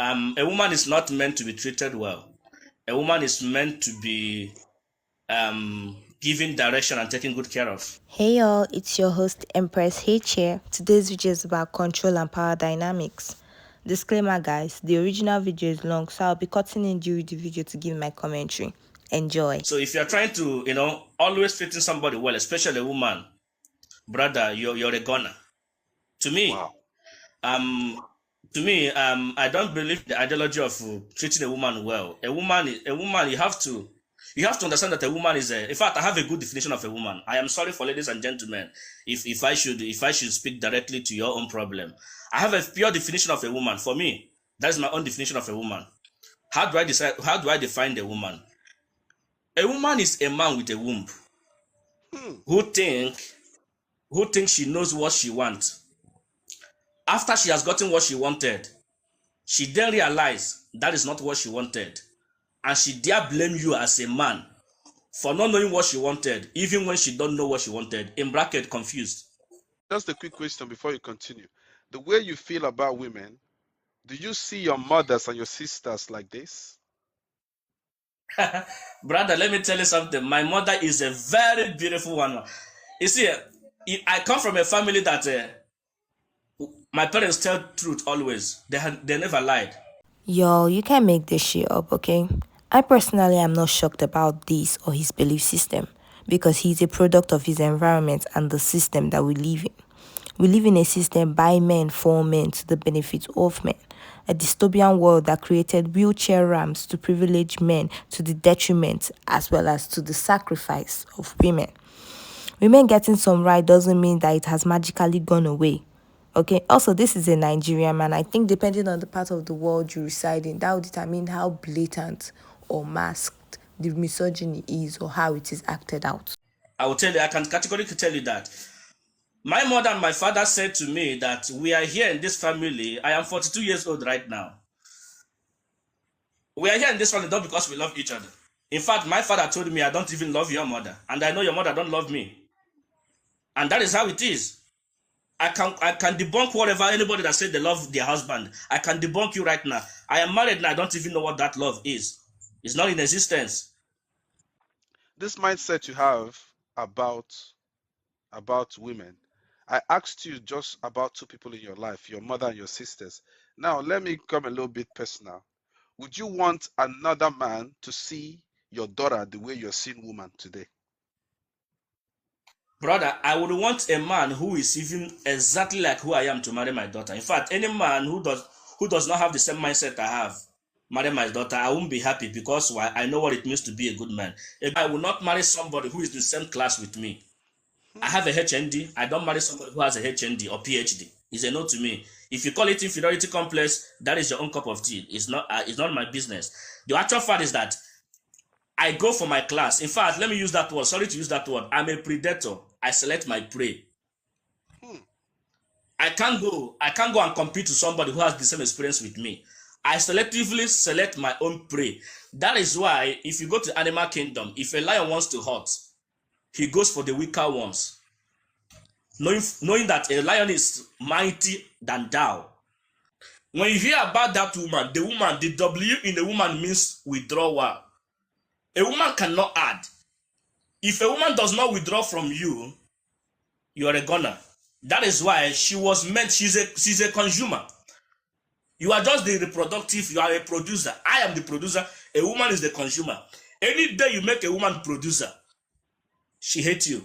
A woman is not meant to be treated well. A woman is meant to be given direction and taken good care of. Hey y'all, it's your host Empress H here. Today's video is about control and power dynamics. Disclaimer guys, the original video is long, so I'll be cutting in during the video to give my commentary. Enjoy. So if you're trying to, always treating somebody well, especially a woman, brother, you're a goner. To me, Wow. I don't believe the ideology of treating a woman well. A woman, you have to understand that a woman is in fact, I have a good definition of a woman. I am sorry for ladies and gentlemen if I should speak directly to your own problem. I have a pure definition of a woman. For me, that is my own definition of a woman. How do I define a woman? A woman is a man with a womb who thinks she knows what she wants. After she has gotten what she wanted, she then realized that is not what she wanted. And she dare blame you as a man for not knowing what she wanted, even when she don't know what she wanted. In bracket, confused. Just a quick question before you continue. The way you feel about women, do you see your mothers and your sisters like this? Brother, let me tell you something. My mother is a very beautiful one. You see, I come from a family that my parents tell truth always. They never lied. Yo, you can't make this shit up, okay? I personally am not shocked about this or his belief system because he's a product of his environment and the system that we live in. We live in a system by men for men to the benefit of men. A dystopian world that created wheelchair ramps to privilege men to the detriment as well as to the sacrifice of women. Women getting some right doesn't mean that it has magically gone away. Okay, also this is a Nigerian man. I think depending on the part of the world you reside in, that will determine how blatant or masked the misogyny is or how it is acted out. I can categorically tell you that. My mother and my father said to me that we are here in this family. I am 42 years old right now. We are here in this family not because we love each other. In fact, my father told me I don't even love your mother. And I know your mother don't love me. And that is how it is. I can debunk whatever anybody that said they love their husband. I can debunk you right now. I am married and I don't even know what that love is. It's not in existence. This mindset you have about women, I asked you just about two people in your life, your mother and your sisters. Now, let me come a little bit personal. Would you want another man to see your daughter the way you're seeing woman today? Brother, I would want a man who is even exactly like who I am to marry my daughter. In fact, any man who does not have the same mindset I have, marry my daughter, I won't be happy because why? I know what it means to be a good man. I will not marry somebody who is in the same class with me. I have a HND. I don't marry somebody who has a HND or PhD. It's a no to me. If you call it inferiority complex, that is your own cup of tea. It's not my business. The actual fact is that I go for my class. In fact, let me use that word. Sorry to use that word. I'm a predator. I select my prey. I can't go and compete with somebody who has the same experience with me. I selectively select my own prey. That is why if you go to animal kingdom, if a lion wants to hunt, he goes for the weaker ones. Knowing that a lion is mighty than thou. When you hear about that woman, the W in the woman means withdrawal. A woman cannot add. If a woman does not withdraw from you, you are a goner. That is why she was meant, she's a consumer. You are just the reproductive, you are a producer. I am the producer, a woman is the consumer. Any day you make a woman producer, she hates you.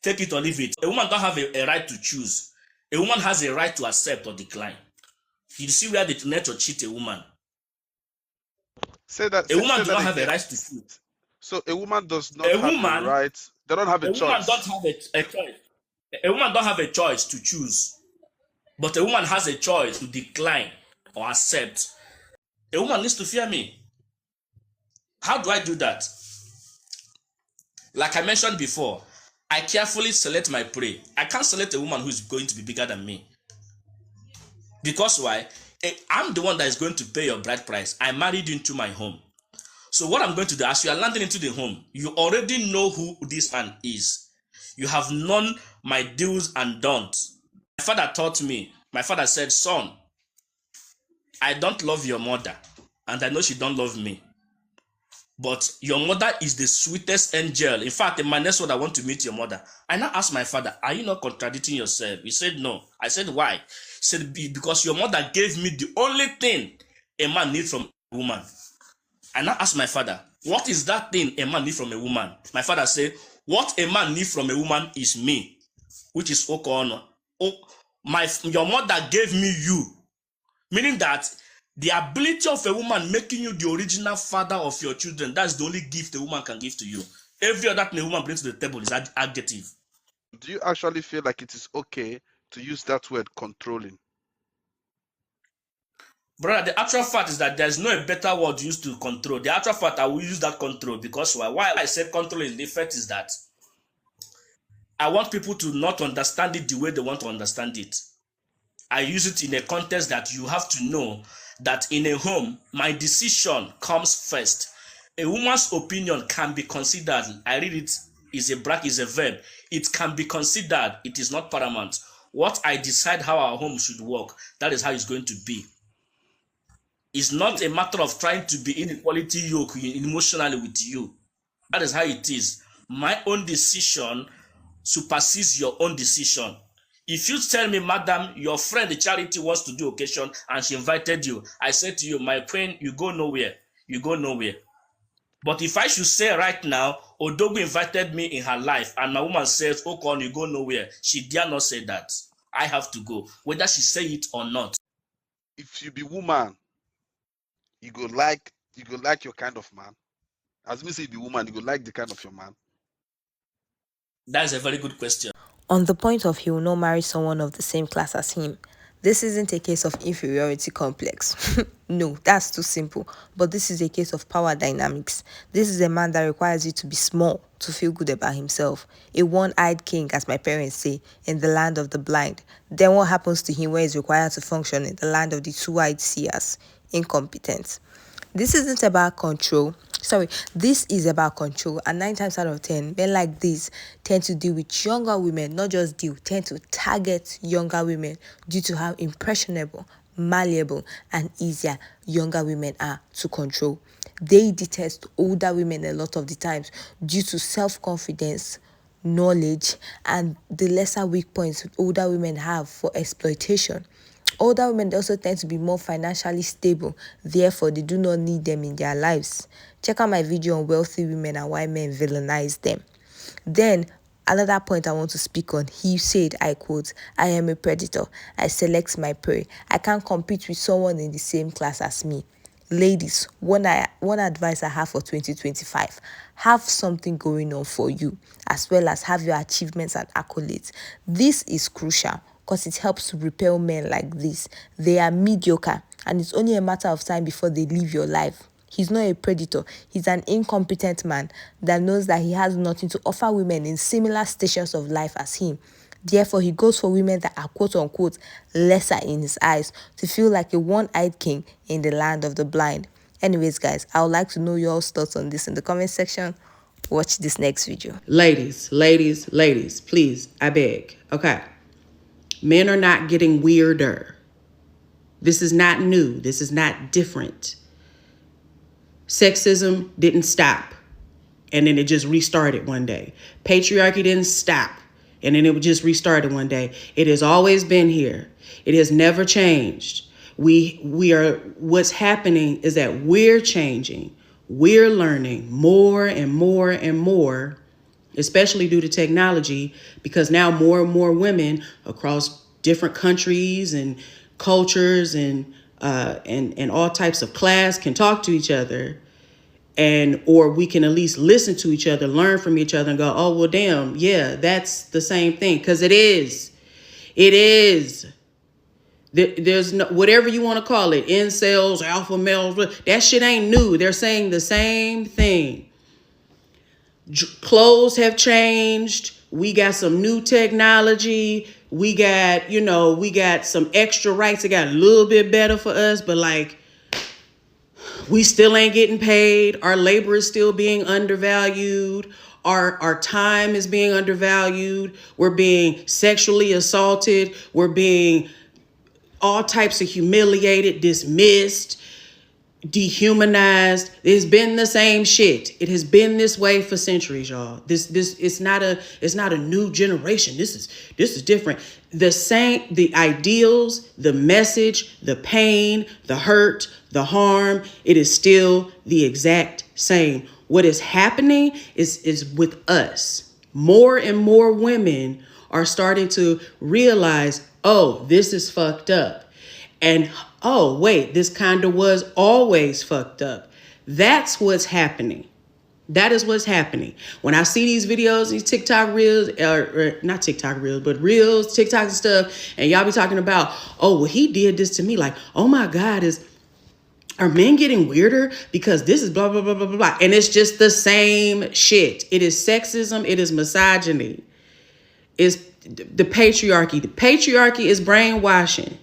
Take it or leave it. A woman don't have a right to choose. A woman has a right to accept or decline. You see where the nature cheat a woman. Say that. A woman does not have a right to choose. So a woman does not have a right. They don't have a choice. A woman don't have a choice. A woman don't have a choice to choose. But a woman has a choice to decline or accept. A woman needs to fear me. How do I do that? Like I mentioned before, I carefully select my prey. I can't select a woman who is going to be bigger than me. Because why? I'm the one that is going to pay your bride price. I married you into my home. So what I'm going to do, as you are landing into the home, you already know who this man is. You have known my do's and don'ts. My father taught me. My father said, son, I don't love your mother, and I know she don't love me. But your mother is the sweetest angel. In fact, in my next word, I want to meet your mother. I now asked my father, are you not contradicting yourself? He said, no. I said, why? He said, because your mother gave me the only thing a man needs from a woman. I now asked my father, what is that thing a man needs from a woman? My father said, what a man needs from a woman is me, which is Okono. Oh, your mother gave me you. Meaning that the ability of a woman making you the original father of your children, that's the only gift a woman can give to you. Every other thing a woman brings to the table is adjective. Do you actually feel like it is okay to use that word controlling? Brother, the actual fact is that there's no better word used to control. The actual fact, I will use that control because why I said control in the effect is that I want people to not understand it the way they want to understand it. I use it in a context that you have to know that in a home, my decision comes first. A woman's opinion can be considered. I read it is a verb. It can be considered. It is not paramount. What I decide how our home should work, that is how it's going to be. It's not a matter of trying to be inequality yoke emotionally with you. That is how it is. My own decision supersedes your own decision. If you tell me, madam, your friend, the Charity, wants to do occasion and she invited you, I said to you, my queen, you go nowhere. You go nowhere. But if I should say right now, Odogu invited me in her life and my woman says, Okon, you go nowhere, she dare not say that. I have to go, whether she say it or not. If you be woman, you go like your kind of man. As me say you be woman, you go like the kind of your man. That is a very good question. On the point of he will not marry someone of the same class as him, this isn't a case of inferiority complex. No, that's too simple. But this is a case of power dynamics. This is a man that requires you to be small to feel good about himself. A one-eyed king, as my parents say, in the land of the blind. Then what happens to him when he's required to function in the land of the two-eyed seers? Incompetent. This isn't about control. Sorry, this is about control. And 9 times out of 10, men like this tend to deal with younger women, not just deal, tend to target younger women due to how impressionable, malleable, and easier younger women are to control. They detest older women a lot of the times due to self-confidence, knowledge, and the lesser weak points older women have for exploitation. Older women also tend to be more financially stable, therefore they do not need them in their lives. Check out my video on wealthy women and why men villainize them. Then, another point I want to speak on, he said, I quote, I am a predator. I select my prey. I can't compete with someone in the same class as me. Ladies, one advice I have for 2025, have something going on for you, as well as have your achievements and accolades. This is crucial because it helps to repel men like this. They are mediocre, and it's only a matter of time before they leave your life. He's not a predator. He's an incompetent man that knows that he has nothing to offer women in similar stations of life as him. Therefore, he goes for women that are quote-unquote lesser in his eyes to feel like a one-eyed king in the land of the blind. Anyways, guys, I would like to know your thoughts on this in the comment section. Watch this next video. Ladies, please, I beg. Okay. Men are not getting weirder. This is not new. This is not different. Sexism didn't stop and then it just restarted one day. Patriarchy didn't stop and then it just restarted one day. It has always been here. It has never changed. What's happening is that we're changing. We're learning more and more and more, especially due to technology, because now more and more women across different countries and cultures and all types of class can talk to each other, or we can at least listen to each other, learn from each other, and go, oh well, damn, yeah, that's the same thing, because it is. There's no, whatever you want to call it, incels, alpha males, that shit ain't new. They're saying the same thing. Clothes have changed. We got some new technology. We got some extra rights. It got a little bit better for us, but like, we still ain't getting paid. Our labor is still being undervalued. Our time is being undervalued. We're being sexually assaulted. We're being all types of humiliated, dismissed, dehumanized. It's been the same shit. It has been this way for centuries, y'all. This it's not a new generation. This is different. The same, the ideals, the message, the pain, the hurt, the harm, it is still the exact same. What is happening is with us. More and more women are starting to realize, oh, this is fucked up. And oh, wait, this kind of was always fucked up. That's what's happening. That is what's happening. When I see these videos, these TikTok reels, or not TikTok reels, but reels, TikTok and stuff, and y'all be talking about, oh, well, he did this to me. Like, oh my God, are men getting weirder because this is blah, blah, blah, blah, blah, blah. And it's just the same shit. It is sexism. It is misogyny. It's the patriarchy. The patriarchy is brainwashing.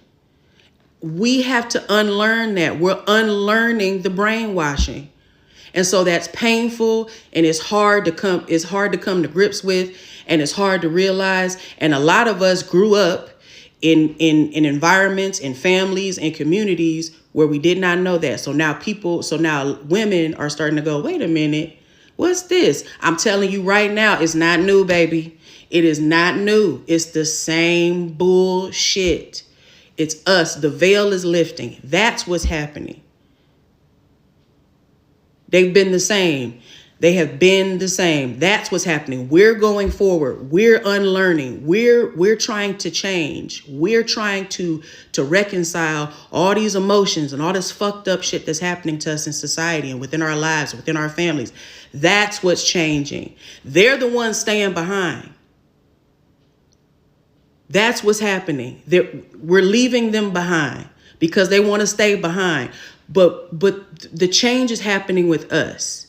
We have to unlearn that. We're unlearning the brainwashing. And so that's painful, and it's hard to come to grips with, and it's hard to realize. And a lot of us grew up in environments, in families, and communities where we did not know that. So now women are starting to go, wait a minute, what's this? I'm telling you right now, it's not new, baby. It is not new. It's the same bullshit. It's us. The veil is lifting. That's what's happening. They've been the same. They have been the same. That's what's happening. We're going forward. We're unlearning. We're trying to change. We're trying to reconcile all these emotions and all this fucked up shit that's happening to us in society and within our lives, within our families. That's what's changing. They're the ones staying behind. That's what's happening. We're leaving them behind because they want to stay behind. But the change is happening with us.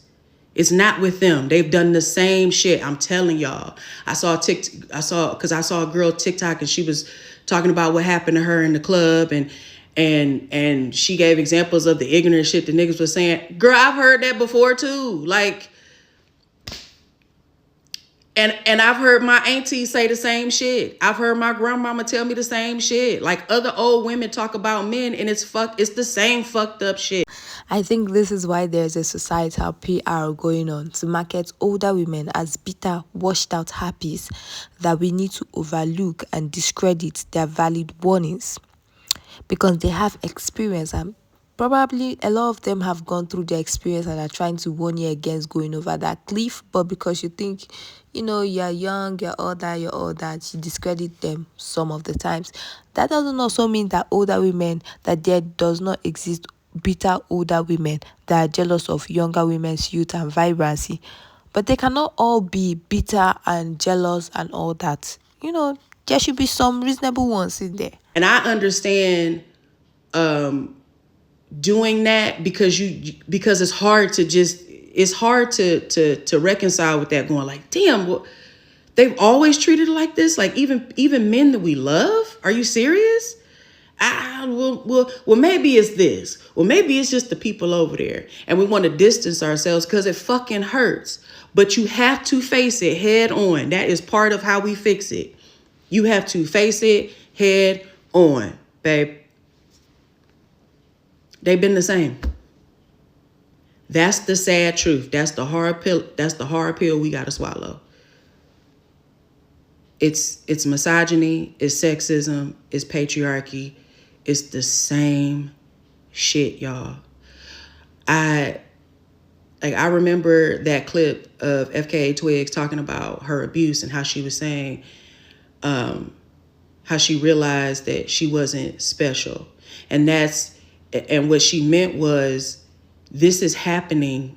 It's not with them. They've done the same shit. I'm telling y'all. I saw a girl TikTok, and she was talking about what happened to her in the club, and she gave examples of the ignorant shit the niggas was saying. Girl, I've heard that before too. Like, and I've heard my auntie say the same shit. I've heard my grandmama tell me the same shit. Like, other old women talk about men, and it's the same fucked up shit. I think this is why there's a societal PR going on to market older women as bitter, washed out happies that we need to overlook and discredit their valid warnings because they have experience, and probably a lot of them have gone through their experience and are trying to warn you against going over that cliff. But because you think, you're young, you're all that, you discredit them some of the times. That doesn't also mean that older women, that there does not exist bitter older women that are jealous of younger women's youth and vibrancy. But they cannot all be bitter and jealous and all that. There should be some reasonable ones in there. And I understand doing that because it's hard to reconcile with that, going like, damn, well, they've always treated it like this. Like, even men that we love. Are you serious? Well, maybe it's this. Well, maybe it's just the people over there, and we want to distance ourselves because it fucking hurts. But you have to face it head on. That is part of how we fix it. You have to face it head on, babe. They've been the same. That's the sad truth. That's the hard pill. That's the hard pill we gotta swallow. It's misogyny. It's sexism. It's patriarchy. It's the same shit, y'all. I remember that clip of FKA Twigs talking about her abuse and how she was saying how she realized that she wasn't special. And what she meant was, this is happening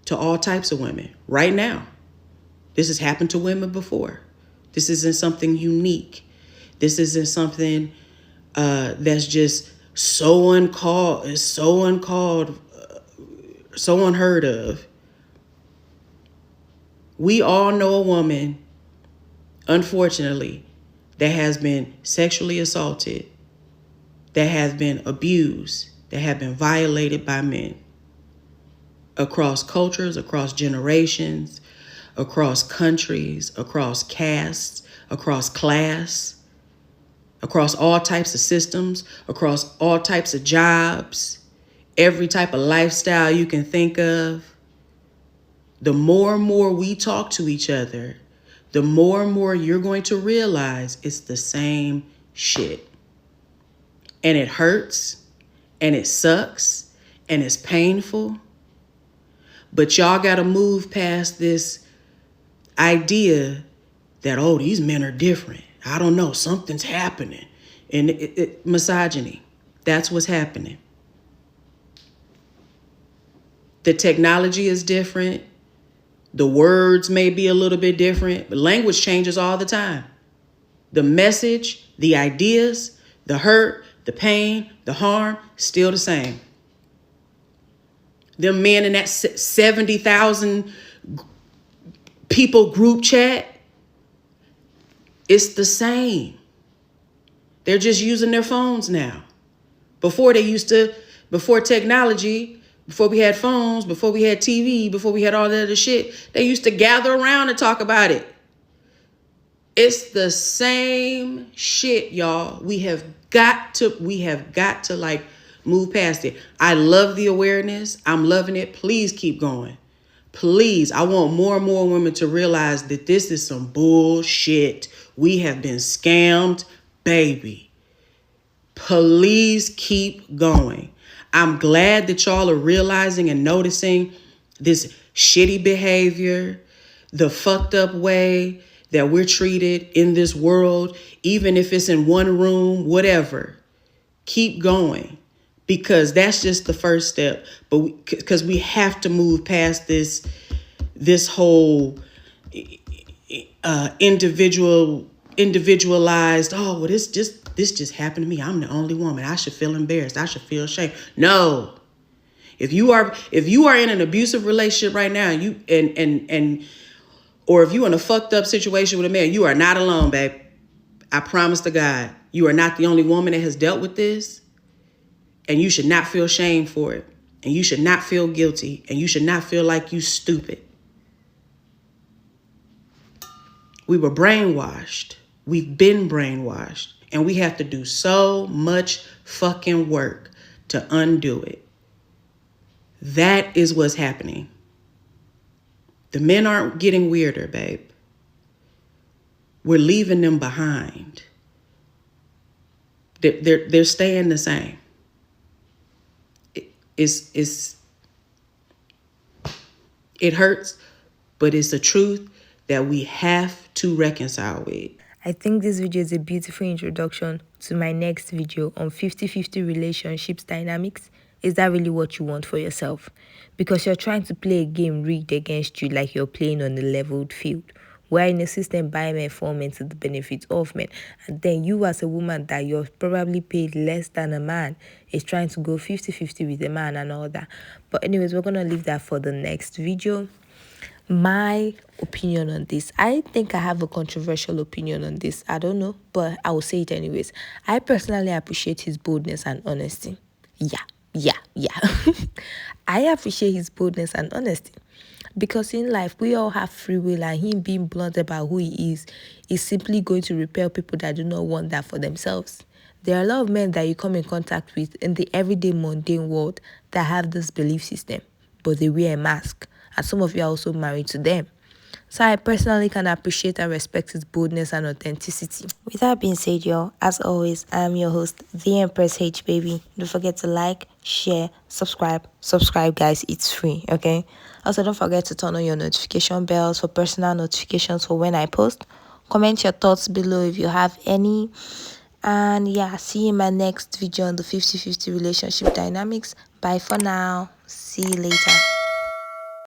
to all types of women right now. This has happened to women before. This isn't something unique. This isn't something that's just so uncalled, so unheard of. We all know a woman, unfortunately, that has been sexually assaulted, that has been abused, that have been violated by men across cultures, across generations, across countries, across castes, across class. across all types of systems, across all types of jobs, every type of lifestyle you can think of. The more and more we talk to each other, the more and more you're going to realize it's the same shit. And it hurts, and it sucks, and it's painful. But y'all got to move past this idea that, oh, these men are different. I don't know, something's happening. And misogyny, that's what's happening. The technology is different. The words may be a little bit different, but language changes all the time. The message, the ideas, the hurt, the pain, the harm, still the same. Them men in that 70,000 people group chat, it's the same. They're just using their phones now. Before technology, before we had phones, before we had TV, before we had all that other shit, they used to gather around and talk about it. It's the same shit, y'all. We have got to like move past it. I love the awareness. I'm loving it. Please keep going. Please, I want more and more women to realize that this is some bullshit. We have been scammed, baby. Please keep going. I'm glad that y'all are realizing and noticing this shitty behavior, the fucked up way that we're treated in this world, even if it's in one room, whatever. Keep going, because that's just the first step. But because we have to move past this whole individualized. Oh, well, this just happened to me. I'm the only woman. I should feel embarrassed. I should feel ashamed. No. If you are in an abusive relationship right now, or if you're in a fucked up situation with a man, you are not alone, babe. I promise to God, you are not the only woman that has dealt with this. And you should not feel shame for it. And you should not feel guilty. And you should not feel like you stupid. We were brainwashed. We've been brainwashed. And we have to do so much fucking work to undo it. That is what's happening. The men aren't getting weirder, babe. We're leaving them behind. They're staying the same. It hurts, but it's the truth that we have to reconcile with. I think this video is a beautiful introduction to my next video on 50-50 relationships dynamics. Is that really what you want for yourself? Because you're trying to play a game rigged against you, like you're playing on a leveled field. We're in a system by men for men to the benefit of men. And then you as a woman that you're probably paid less than a man is trying to go 50-50 with a man and all that. But anyways, we're going to leave that for the next video. My opinion on this, I think I have a controversial opinion on this. I don't know, but I will say it anyways. I personally appreciate his boldness and honesty. Yeah. I appreciate his boldness and honesty. Because in life, we all have free will, and him being blunt about who he is simply going to repel people that do not want that for themselves. There are a lot of men that you come in contact with in the everyday mundane world that have this belief system, but they wear a mask, and some of you are also married to them. So I personally can appreciate and respect his boldness and authenticity. With that being said, y'all, as always, I am your host, the Empress H, baby. Don't forget to like, share, subscribe. Subscribe, guys. It's free, okay? Also, don't forget to turn on your notification bells for personal notifications for when I post. Comment your thoughts below if you have any. And yeah, see you in my next video on the 50-50 relationship dynamics. Bye for now. See you later.